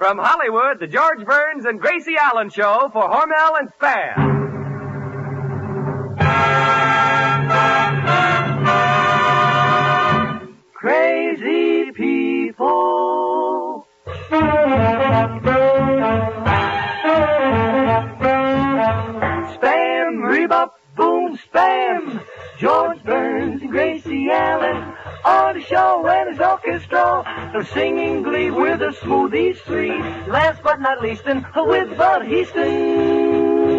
From Hollywood, the George Burns and Gracie Allen Show for Hormel and Spam. Crazy people. Spam, rebop, boom, spam. George Burns and Gracie Allen on the show and his orchestra. They're singing glee with the Smoothies 3. Last but not least, and with Bud Heaston.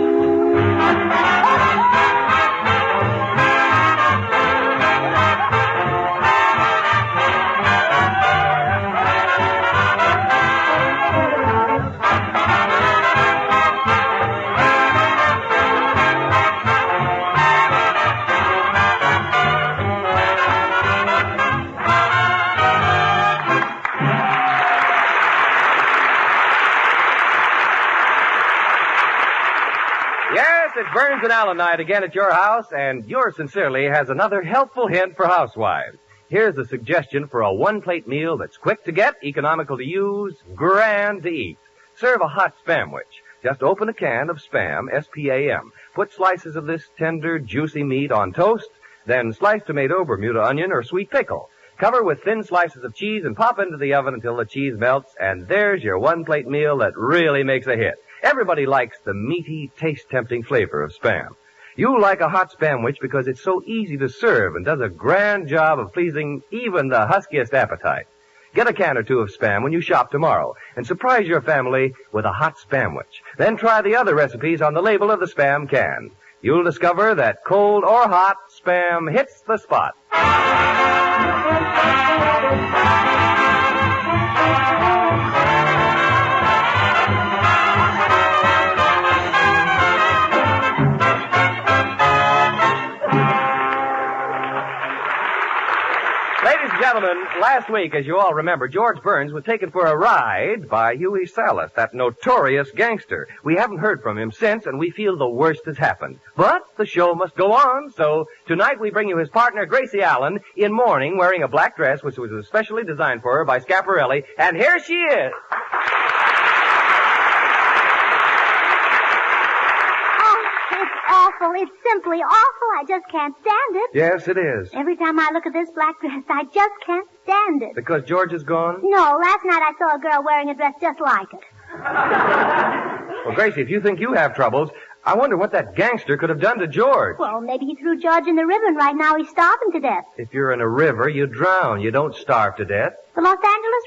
It's Burns and Allen night again at your house, and yours sincerely has another helpful hint for housewives. Here's a suggestion for a one-plate meal that's quick to get, economical to use, grand to eat. Serve a hot Spamwich. Just open a can of Spam, S-P-A-M. Put slices of this tender, juicy meat on toast, then slice tomato, Bermuda onion, or sweet pickle. Cover with thin slices of cheese and pop into the oven until the cheese melts, and there's your one-plate meal that really makes a hit. Everybody likes the meaty, taste-tempting flavor of Spam. You like a hot Spamwich because it's so easy to serve and does a grand job of pleasing even the huskiest appetite. Get a can or two of Spam when you shop tomorrow and surprise your family with a hot Spamwich. Then try the other recipes on the label of the Spam can. You'll discover that cold or hot, Spam hits the spot. Ladies and gentlemen, last week, as you all remember, George Burns was taken for a ride by Huey Salas, that notorious gangster. We haven't heard from him since, and we feel the worst has happened. But the show must go on, so tonight we bring you his partner, Gracie Allen, in mourning, wearing a black dress which was especially designed for her by Schiaparelli, and here she is. Awful. It's simply awful. I just can't stand it. Yes, it is. Every time I look at this black dress, I just can't stand it. Because George is gone? No, last night I saw a girl wearing a dress just like it. Well, Gracie, if you think you have troubles, I wonder what that gangster could have done to George. Well, maybe he threw George in the river and right now he's starving to death. If you're in a river, you drown. You don't starve to death. The Los Angeles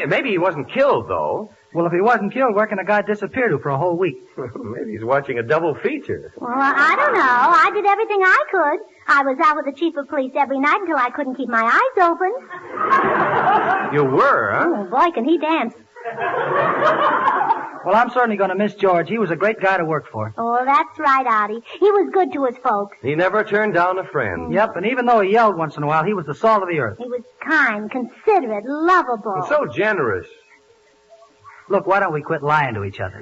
Maybe he wasn't killed, though. Well, if he wasn't killed, where can a guy disappear to for a whole week? Maybe he's watching a double feature. Well, I don't know. I did everything I could. I was out with the chief of police every night until I couldn't keep my eyes open. You were, huh? Oh, boy, can he dance. Well, I'm certainly going to miss George. He was a great guy to work for. Oh, that's right, Artie. He was good to his folks. He never turned down a friend. Yep, and even though he yelled once in a while, he was the salt of the earth. He was kind, considerate, lovable. And so generous. Look, why don't we quit lying to each other?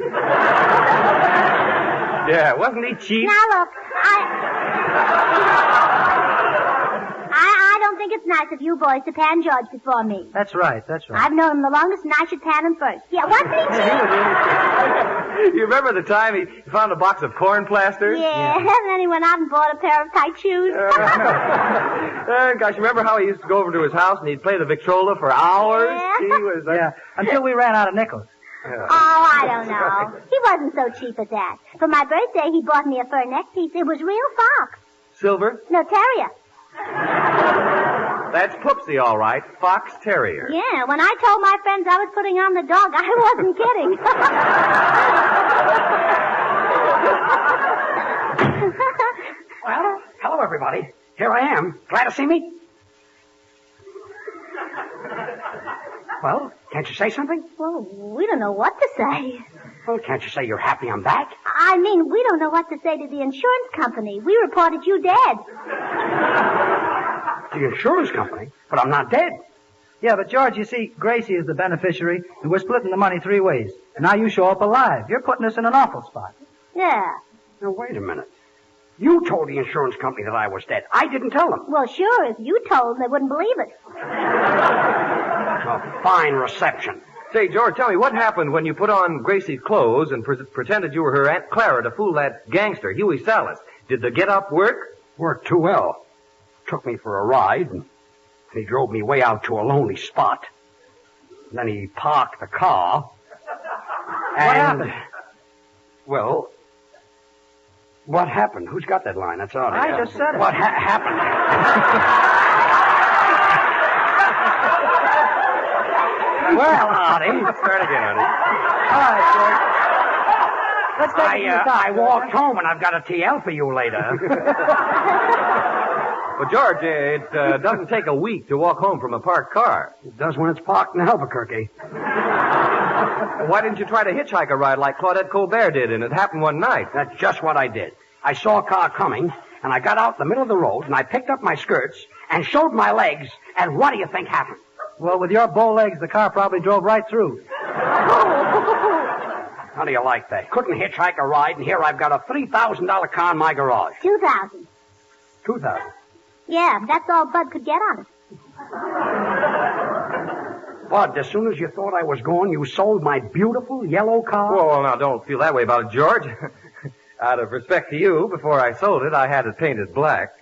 Yeah, wasn't he cheap? Now, look, I don't think it's nice of you boys to pan George before me. That's right. I've known him the longest, and I should pan him first. Yeah, wasn't he cheap? You remember the time he found a box of corn plaster? Yeah, and then he went out and bought a pair of tight shoes. Gosh, remember how he used to go over to his house and he'd play the Victrola for hours? Yeah. He was... Yeah, until we ran out of nickels. Yeah. Oh, I don't know. He wasn't so cheap at that. For my birthday, he bought me a fur neck piece. It was real fox. Silver? No, terrier. That's Poopsie, all right. Fox Terrier. Yeah, when I told my friends I was putting on the dog, I wasn't kidding. Well, hello, everybody. Here I am. Glad to see me? Well, can't you say something? Well, we don't know what to say. Well, can't you say you're happy I'm back? I mean, we don't know what to say to the insurance company. We reported you dead. The insurance company? But I'm not dead. Yeah, but George, you see, Gracie is the beneficiary, and we're splitting the money 3 ways. And now you show up alive. You're putting us in an awful spot. Yeah. Now, wait a minute. You told the insurance company that I was dead. I didn't tell them. Well, sure, if you told them, they wouldn't believe it. fine reception. Say, George, tell me, what happened when you put on Gracie's clothes and pretended you were her Aunt Clara to fool that gangster, Huey Salas? Did the get-up work? Worked too well. Took me for a ride, and he drove me way out to a lonely spot. Then he parked the car. And, What happened? Well, what happened? Who's got that line? That's all. I just said it. What happened? Well, Artie. Start again, Artie. All right, George. Let's take it to the top. I walked home, and I've got a TL for you later. Well, George, it doesn't take a week to walk home from a parked car. It does when it's parked in Albuquerque. Why didn't you try to hitchhike a ride like Claudette Colbert did, and it happened one night? That's just what I did. I saw a car coming, and I got out in the middle of the road, and I picked up my skirts and showed my legs, and what do you think happened? Well, with your bow legs, the car probably drove right through. How do you like that? Couldn't hitchhike a ride, and here I've got a $3,000 car in my garage. 2,000. $2,000. Yeah, that's all Bud could get on it. Bud, as soon as you thought I was gone, you sold my beautiful yellow car? Well, now, don't feel that way about it, George. Out of respect to you, before I sold it, I had it painted black.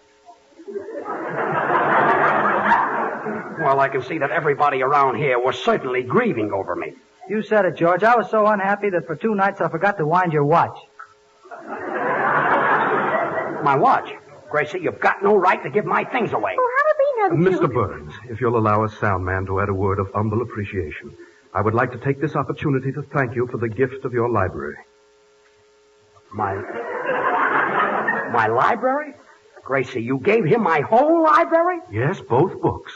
Well, I can see that everybody around here was certainly grieving over me. You said it, George. I was so unhappy that for 2 nights I forgot to wind your watch. My watch? Gracie, you've got no right to give my things away. Oh, how did we know that Mr. Burns, if you'll allow us sound man to add a word of humble appreciation, I would like to take this opportunity to thank you for the gift of your library. My library? Gracie, you gave him my whole library? Yes, both books.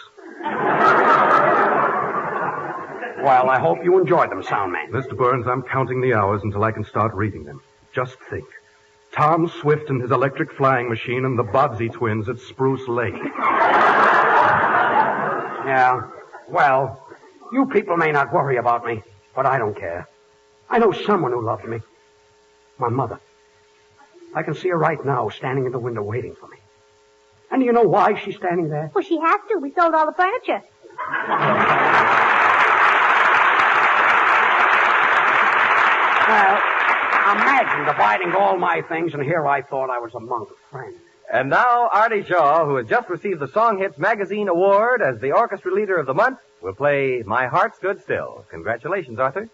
Well, I hope you enjoyed them, Soundman. Mr. Burns, I'm counting the hours until I can start reading them. Just think. Tom Swift and his electric flying machine and the Bodsey twins at Spruce Lake. Yeah. Well, you people may not worry about me, but I don't care. I know someone who loves me. My mother. I can see her right now standing in the window waiting for me. And do you know why she's standing there? Well, she has to. We sold all the furniture. Well, imagine dividing all my things, and here I thought I was among friends. And now, Artie Shaw, who has just received the Song Hits Magazine Award as the orchestra leader of the month, will play My Heart Stood Still. Congratulations, Arthur.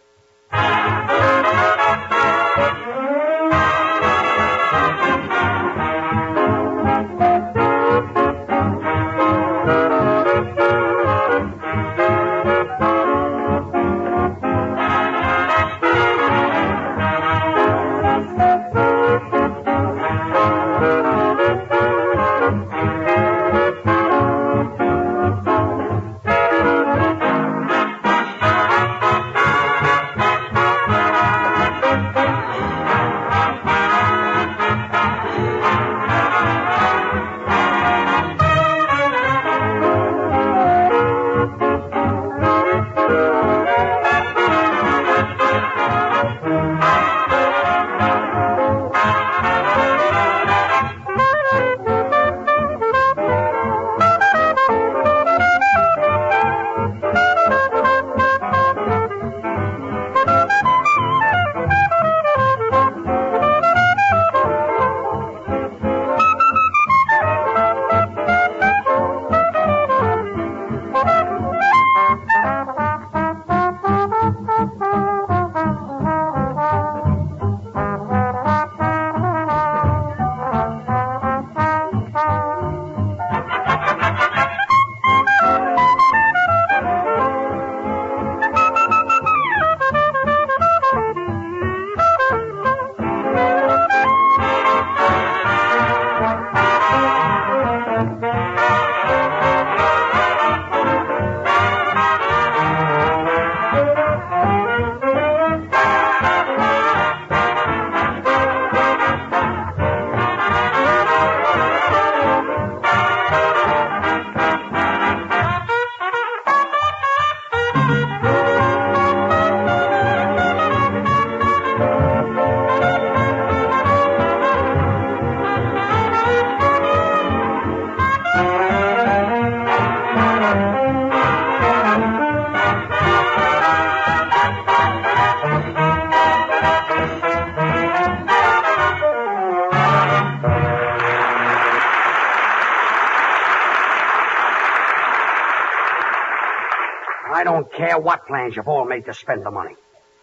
I don't care what plans you've all made to spend the money.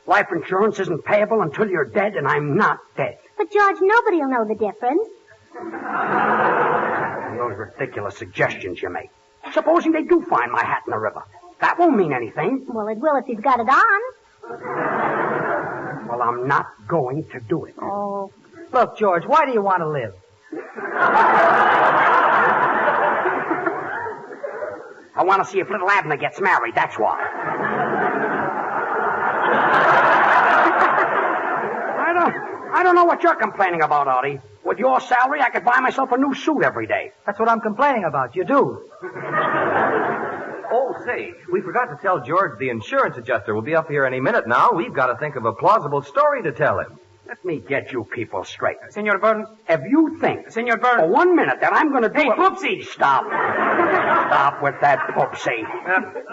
Life insurance isn't payable until you're dead, and I'm not dead. But, George, nobody will know the difference. And those ridiculous suggestions you make. Supposing they do find my hat in the river. That won't mean anything. Well, it will if he's got it on. Well, I'm not going to do it. Oh. Look, George, why do you want to live? I want to see if little Abner gets married, that's why. I don't know what you're complaining about, Artie. With your salary, I could buy myself a new suit every day. That's what I'm complaining about. You do. Oh, say, we forgot to tell George the insurance adjuster will be up here any minute now. We've got to think of a plausible story to tell him. Let me get you people straight. Senor Burns. If you think Senor Burns. for 1 minute that I'm going to do Hey, it... Poopsie. Stop. Stop with that poopsie.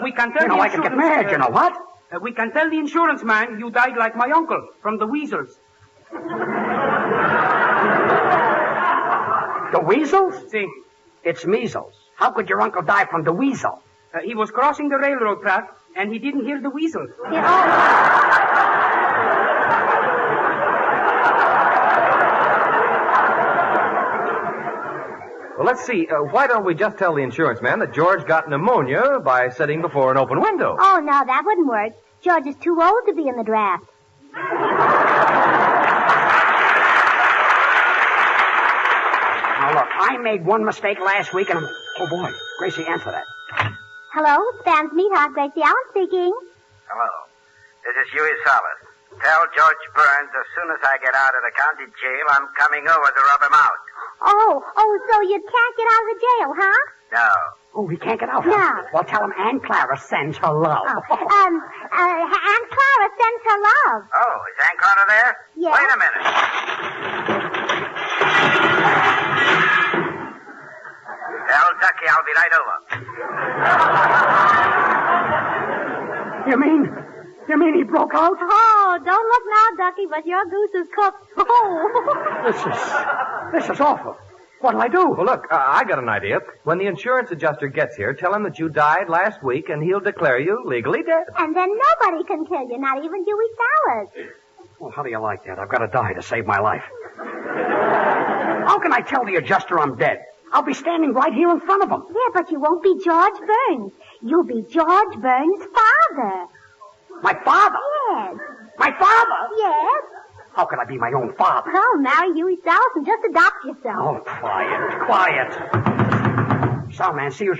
We can tell I could get mad, you know what? We can tell the insurance man you died like my uncle from the weasels. The weasels? See, It's measles. How could your uncle die from the weasel? he was crossing the railroad track and he didn't hear the weasel. Well, let's see. Why don't we just tell the insurance man that George got pneumonia by sitting before an open window? Oh, no, that wouldn't work. George is too old to be in the draft. Now, look, I made one mistake last week and I'm... Oh, boy. Gracie, answer that. Hello, Sam's Meatheart, Gracie Allen speaking. Hello. This is Huey Salas. Tell George Burns as soon as I get out of the county jail, I'm coming over to rub him out. Oh, so you can't get out of the jail, huh? No. Oh, he can't get out, No. huh? Well, tell him Aunt Clara sends her love. Aunt Clara sends her love. Oh, is Aunt Clara there? Yes. Wait a minute. Tell Ducky I'll be right over. You mean he broke out? Oh, don't look now, Ducky, but your goose is cooked. Oh. This is awful. What'll I do? Well, look, I got an idea. When the insurance adjuster gets here, tell him that you died last week, and he'll declare you legally dead. And then nobody can kill you, not even Huey Salas. Well, how do you like that? I've got to die to save my life. How can I tell the adjuster I'm dead? I'll be standing right here in front of him. Yeah, but you won't be George Burns. You'll be George Burns' father. My father? Yes. My father? Yes. How can I be my own father? Oh, marry Huey Salas and just adopt yourself. Oh, quiet. Sound man, see who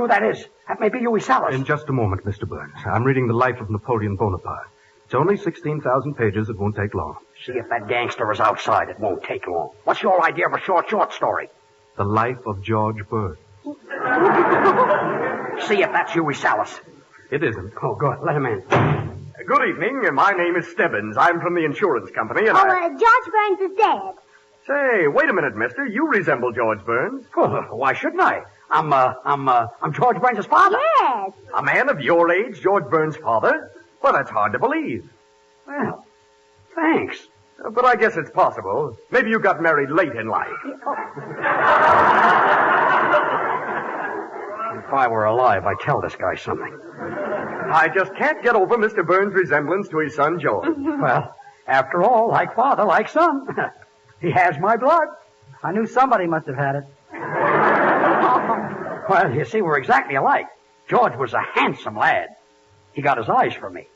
that is. That may be Huey Salas. In just a moment, Mr. Burns. I'm reading the life of Napoleon Bonaparte. It's only 16,000 pages. It won't take long. See if that gangster is outside. It won't take long. What's your idea of a short story? The life of George Burns. See if that's Huey Salas. It isn't. Oh, good. Let him in. Good evening. My name is Stebbins. I'm from the insurance company, and George Burns is dead. Say, wait a minute, mister. You resemble George Burns. Well, why shouldn't I? I'm George Burns' father. Yes. A man of your age, George Burns' father? Well, that's hard to believe. Well, thanks. But I guess it's possible. Maybe you got married late in life. If I were alive, I'd tell this guy something. I just can't get over Mr. Burns' resemblance to his son, George. Well, after all, like father, like son. He has my blood. I knew somebody must have had it. Well, you see, we're exactly alike. George was a handsome lad. He got his eyes for me.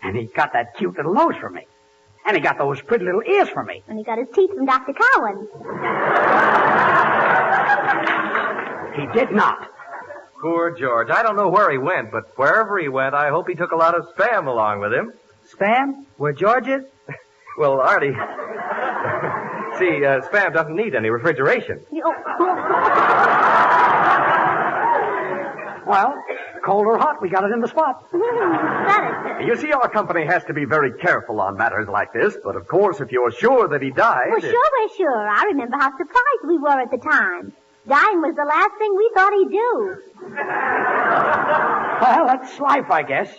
And he got that cute little nose for me. And he got those pretty little ears for me. And he got his teeth from Dr. Cowan. He did not. Poor George. I don't know where he went, but wherever he went, I hope he took a lot of Spam along with him. Spam? Where George is? Well, Artie... See, Spam doesn't need any refrigeration. Well, cold or hot, we got it in the spot. You see, our company has to be very careful on matters like this, but of course, if you're sure that he died... Well, sure we're sure. I remember how surprised we were at the time. Dying was the last thing we thought he'd do. Well, that's life, I guess.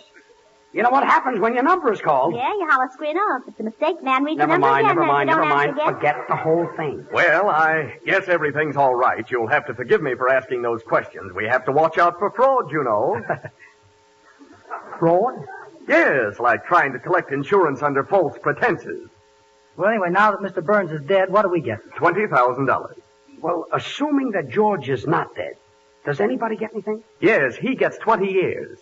You know what happens when your number is called? Yeah, you holler screen off. It's a mistake, man. Read Never your number mind. again. Forget the whole thing. Well, I guess everything's all right. You'll have to forgive me for asking those questions. We have to watch out for fraud, you know. Fraud? Yes, like trying to collect insurance under false pretenses. Well, anyway, now that Mr. Burns is dead, what do we get? $20,000. Well, assuming that George is not dead, does anybody get anything? Yes, he gets 20 years.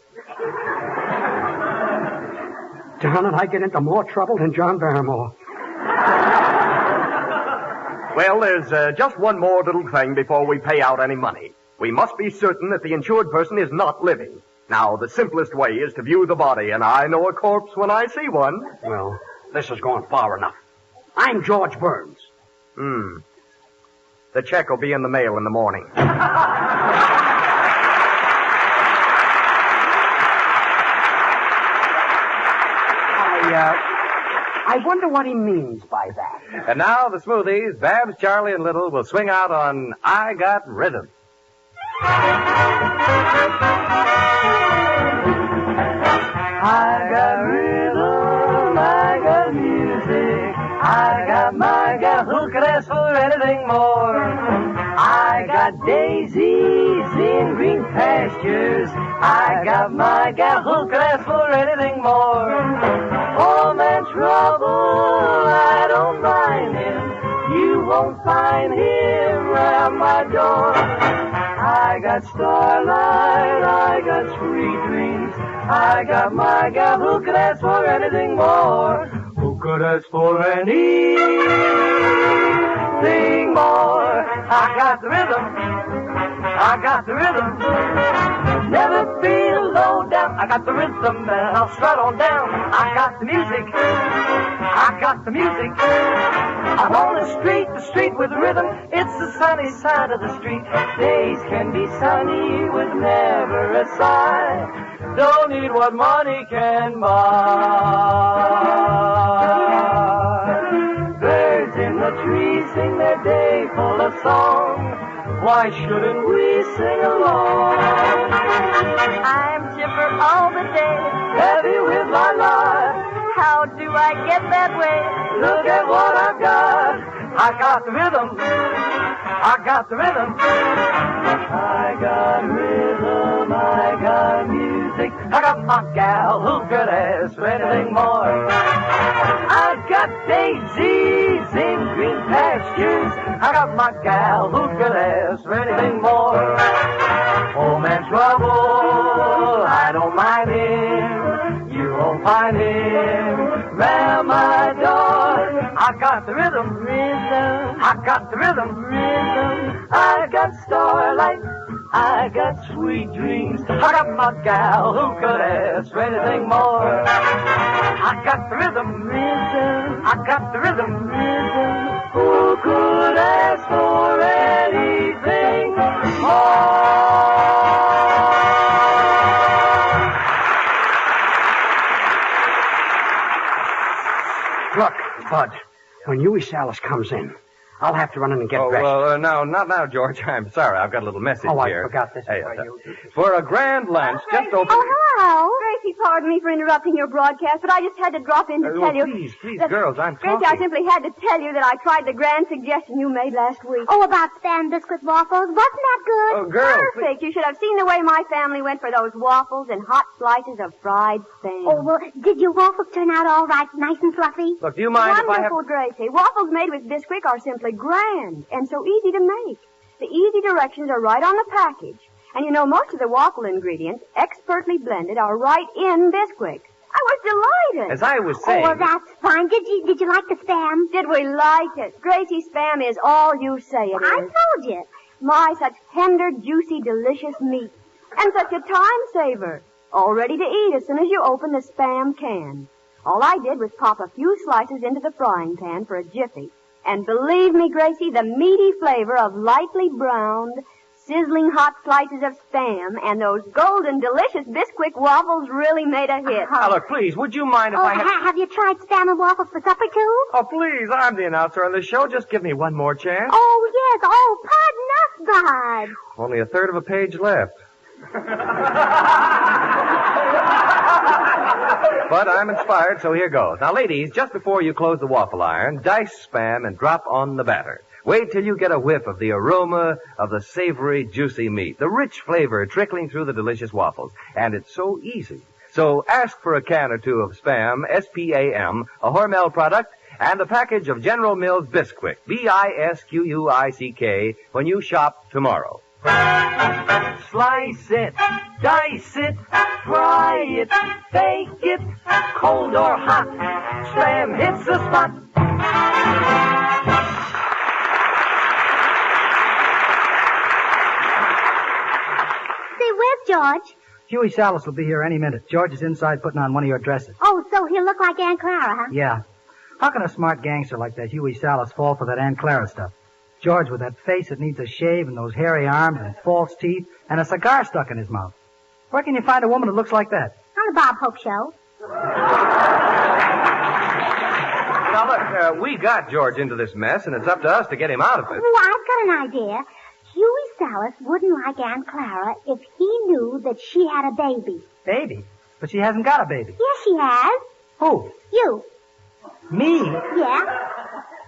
Darn it, I get into more trouble than John Barrymore. Well, there's just one more little thing before we pay out any money. We must be certain that the insured person is not living. Now, the simplest way is to view the body, and I know a corpse when I see one. Well, this has gone far enough. I'm George Burns. The check will be in the mail in the morning. I wonder what he means by that. And now the Smoothies, Babs, Charlie, and Little will swing out on I Got Rhythm. I got rhythm, I got music, I got my gal who could ask for anything more. I got daisies in green pastures, I got my gal who could ask for anything more. Oh, man, trouble, I don't mind him, you won't find him around my door. I got starlight, I got sweet dreams, I got my gal who could ask for anything more. Who could ask for anything more? I got the rhythm, I got the rhythm. Never feel low down, I got the rhythm and I'll strut on down. I got the music, I got the music. I'm on the street with the rhythm. It's the sunny side of the street. Days can be sunny with never a sigh. Don't need what money can buy. Birds in the trees sing their day full of song. Why shouldn't we sing along? I'm chipper all the day. Heavy with my life. How do I get that way? Look at what I've got. I got the rhythm. I got the rhythm. I got rhythm. I got music. I got my gal who could ask for anything more. I got daisies in green pastures. I got my gal who could ask for anything more. Oh, man, trouble, I don't mind him. You won't find him round my door. I got the rhythm, rhythm. I got the rhythm, rhythm. I got starlight. I got sweet dreams. I got my gal who could ask for anything more. I got the rhythm, rhythm. I got the rhythm, rhythm. Who could ask for anything more? Look, Bud, when Huey Salas comes in, I'll have to run in and get dressed. Well, no, not now, George. I'm sorry. I've got a little message Oh, I here. forgot this. Hey, for a grand lunch, just open... Oh, hello. Gracie, pardon me for interrupting your broadcast, but I just had to drop in to tell you... Please, that- girls, I'm Gracie, talking. I simply had to tell you that I tried the grand suggestion you made last week. Oh, about Spam biscuit waffles. Wasn't that good? Oh, girls. Perfect. You should have seen the way my family went for those waffles and hot slices of fried Spam. Oh, well, did your waffles turn out all right, nice and fluffy? Look, do you mind if I have... Wonderful, Gracie. Waffles made with Bisquick are simply grand and so easy to make. The easy directions are right on the package. And you know, most of the waffle ingredients, expertly blended, are right in Bisquick. I was delighted. As I was Oh, saying... well, that's fine. Did you like the Spam? Did we like it? Gracie, Spam is all you say it I is. told you. My, such tender, juicy, delicious meat. And such a time saver. All ready to eat as soon as you open the Spam can. All I did was pop a few slices into the frying pan for a jiffy. And believe me, Gracie, the meaty flavor of lightly browned, sizzling hot slices of Spam and those golden, delicious Bisquick waffles really made a hit. Now, look, please, would you mind if Oh, I had... have you tried Spam and waffles for supper, too? Oh, please, I'm the announcer on the show. Just give me one more chance. Oh, yes. Oh, pardon us, Bud. Only a third of a page left. But I'm inspired, so here goes. Now, ladies, just before you close the waffle iron, dice Spam and drop on the batter. Wait till you get a whiff of the aroma of the savory, juicy meat, the rich flavor trickling through the delicious waffles. And it's so easy. So ask for a can or two of Spam, S-P-A-M, a Hormel product, and a package of General Mills Bisquick, B-I-S-Q-U-I-C-K, when you shop tomorrow. Slice it, dice it, fry it, bake it, cold or hot. Spam hits the spot. Say, where's George? Huey Salas will be here any minute. George is inside putting on one of your dresses. Oh, so he'll look like Aunt Clara, huh? Yeah. How can a smart gangster like that Huey Salas fall for that Aunt Clara stuff? George with that face that needs a shave and those hairy arms and false teeth and a cigar stuck in his mouth. Where can you find a woman that looks like that? On the Bob Hope Show. Now, look, we got George into this mess, and it's up to us to get him out of it. Oh, I've got an idea. Huey Salas wouldn't like Aunt Clara if he knew that she had a baby. Baby? But she hasn't got a baby. Yes, she has. Who? You. Me? Yeah.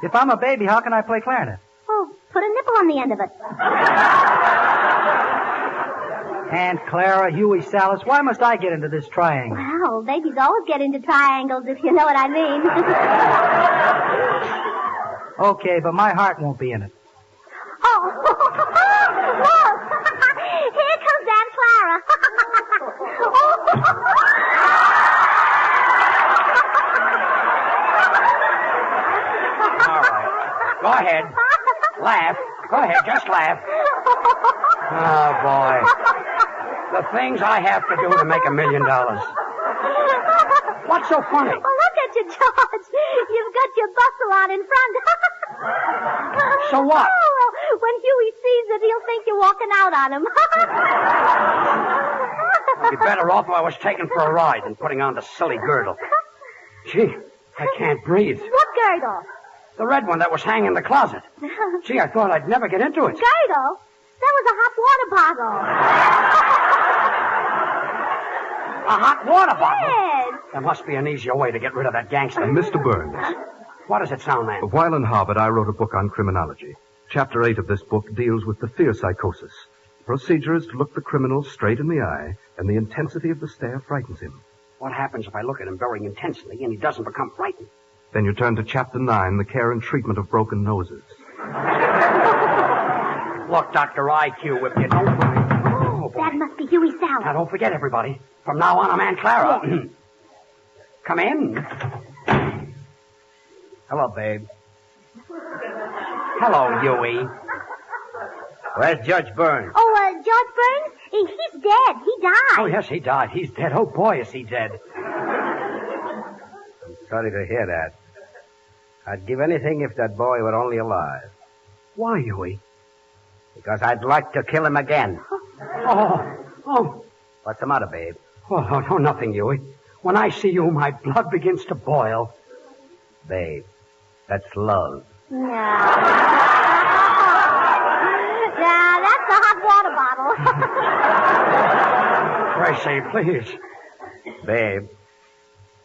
If I'm a baby, how can I play clarinet? Oh, put a nipple on the end of it. Aunt Clara, Huey Salas, why must I get into this triangle? Well, babies always get into triangles, if you know what I mean. Okay, but my heart won't be in it. Oh, look! Here comes Aunt Clara. All right. Go ahead. Laugh. Go ahead, just laugh. Oh, boy. The things I have to do to make $1 million. What's so funny? Well, look at you, George. You've got your bustle on in front. So what? Oh, when Huey sees it, he'll think you're walking out on him. I'd be better off if I was taken for a ride than putting on the silly girdle. Gee, I can't breathe. What girdle? The red one that was hanging in the closet. Gee, I thought I'd never get into it. Girdle? That was a hot water bottle. A hot water bottle? Yes. There must be an easier way to get rid of that gangster. Mr. Burns, What does it sound, man? while in Harvard, I wrote a book on criminology. Chapter 8 of this book deals with the fear psychosis. The procedure is to look the criminal straight in the eye, and the intensity of the stare frightens him. What happens if I look at him very intensely and he doesn't become frightened? Then you turn to Chapter 9, the care and treatment of broken noses. Look, Dr. IQ, if you don't mind. Oh, boy. That must be Huey Salas. Now, don't forget, everybody. From now on, I'm Aunt Clara. Come in. Hello, babe. Hello, Huey. Where's Judge Burns? Oh, George Burns? He's dead. He died. Oh, yes, he died. He's dead. Oh, boy, is he dead. I'm sorry to hear that. I'd give anything if that boy were only alive. Why, Huey? Because I'd like to kill him again. Oh. What's the matter, babe? Oh, nothing, Huey. When I see you, my blood begins to boil. Babe, that's love. No. Yeah, that's the hot water bottle. Gracie, please. Babe,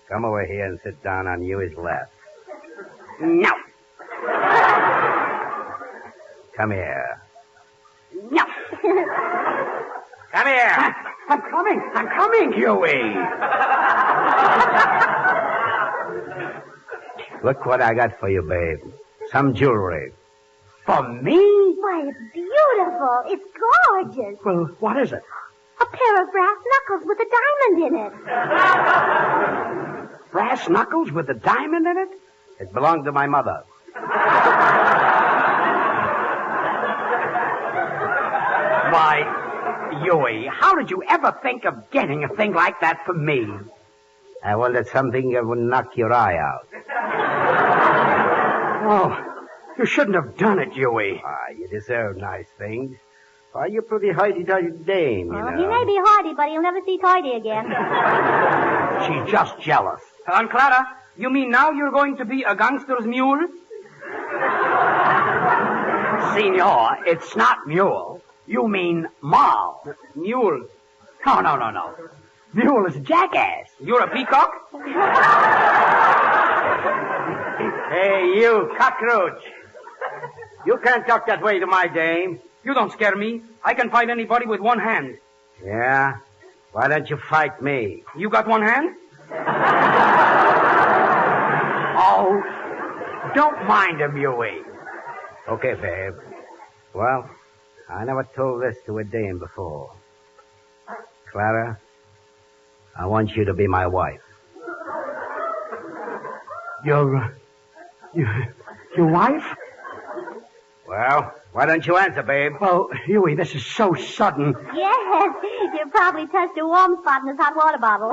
come over here and sit down on Huey's lap. No. Come here. No. Come here. I'm coming, Huey. Look what I got for you, babe. Some jewelry. For me? Why, it's beautiful. It's gorgeous. Well, what is it? A pair of brass knuckles with a diamond in it. Brass knuckles with a diamond in it? It belonged to my mother. Why, Huey, how did you ever think of getting a thing like that for me? I wanted something that would knock your eye out. Oh, you shouldn't have done it, Huey. You deserve nice things. Why, you're a pretty hoity-toity dame, you know. He may be hardy, but he'll never see tidy again. She's just jealous. Aunt Clara, you mean now you're going to be a gangster's mule? Senor, it's not mule. You mean Mal. Mule. No. Mule is a jackass. You're a peacock? Hey, you cockroach. You can't talk that way to my dame. You don't scare me. I can fight anybody with one hand. Yeah? Why don't you fight me? You got one hand? Oh, don't mind him, Huey. Okay, babe. Well, I never told this to a dame before. Clara, I want you to be my wife. Your wife? Well, why don't you answer, babe? Well, Huey, this is so sudden. Yes, you probably touched a warm spot in this hot water bottle.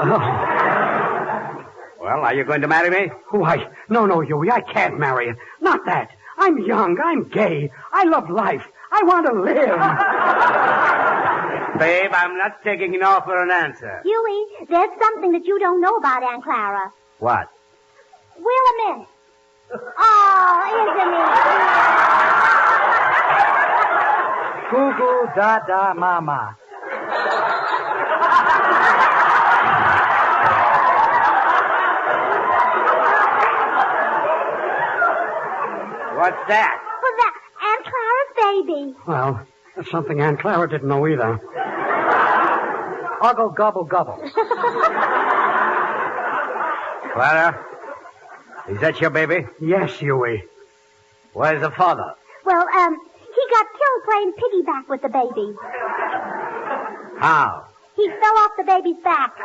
Well, are you going to marry me? Why, no, Huey, I can't marry you. Not that. I'm young. I'm gay. I love life. I want to live. Babe, I'm not taking no for an answer. Huey, there's something that you don't know about Aunt Clara. What? Willamette. Oh, isn't he? Goo goo da da mama. What's that? Well, that's Aunt Clara's baby. Well, that's something Aunt Clara didn't know either. Uggle gobble gobble. Clara, is that your baby? Yes, Huey. Where's the father? Well, he got killed playing piggyback with the baby. How? He fell off the baby's back.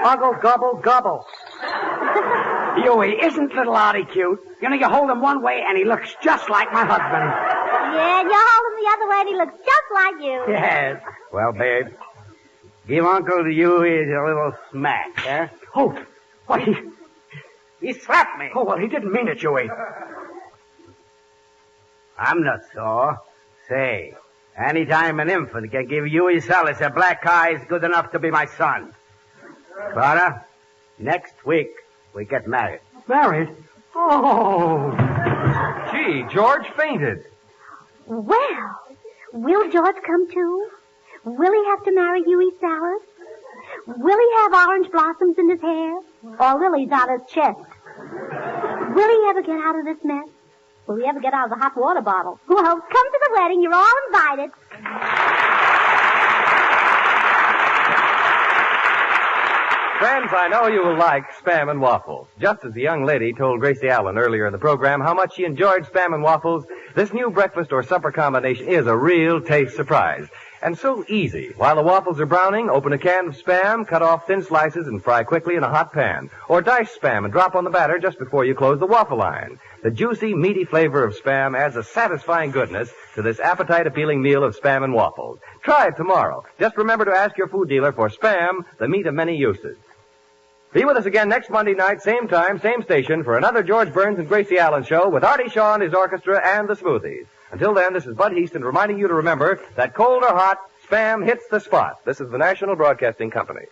Uggle gobble gobble. Huey, isn't little Artie cute? You know, you hold him one way and he looks just like my husband. Yeah, and you hold him the other way and he looks just like you. Yes. Well, babe, give Uncle Huey a little smack, huh? Oh, what, He slapped me. Oh, well, he didn't mean it, Huey. I'm not sore. Say, anytime an infant can give Huey Salas a black eye is good enough to be my son. Clara, next week we get married. Married? Oh. Gee, George fainted. Well, will George come too? Will he have to marry Huey Salas? Will he have orange blossoms in his hair? Or lilies on his chest? Will he ever get out of this mess? Will he ever get out of the hot water bottle? Well, come to the wedding. You're all invited. Friends, I know you will like Spam and Waffles. Just as the young lady told Gracie Allen earlier in the program how much she enjoyed Spam and Waffles, this new breakfast or supper combination is a real taste surprise. And so easy. While the waffles are browning, open a can of Spam, cut off thin slices, and fry quickly in a hot pan. Or dice Spam and drop on the batter just before you close the waffle iron. The juicy, meaty flavor of Spam adds a satisfying goodness to this appetite-appealing meal of Spam and Waffles. Try it tomorrow. Just remember to ask your food dealer for Spam, the meat of many uses. Be with us again next Monday night, same time, same station, for another George Burns and Gracie Allen show with Artie Shaw and his orchestra and the Smoothies. Until then, this is Bud Heaston reminding you to remember that cold or hot, Spam hits the spot. This is the National Broadcasting Company.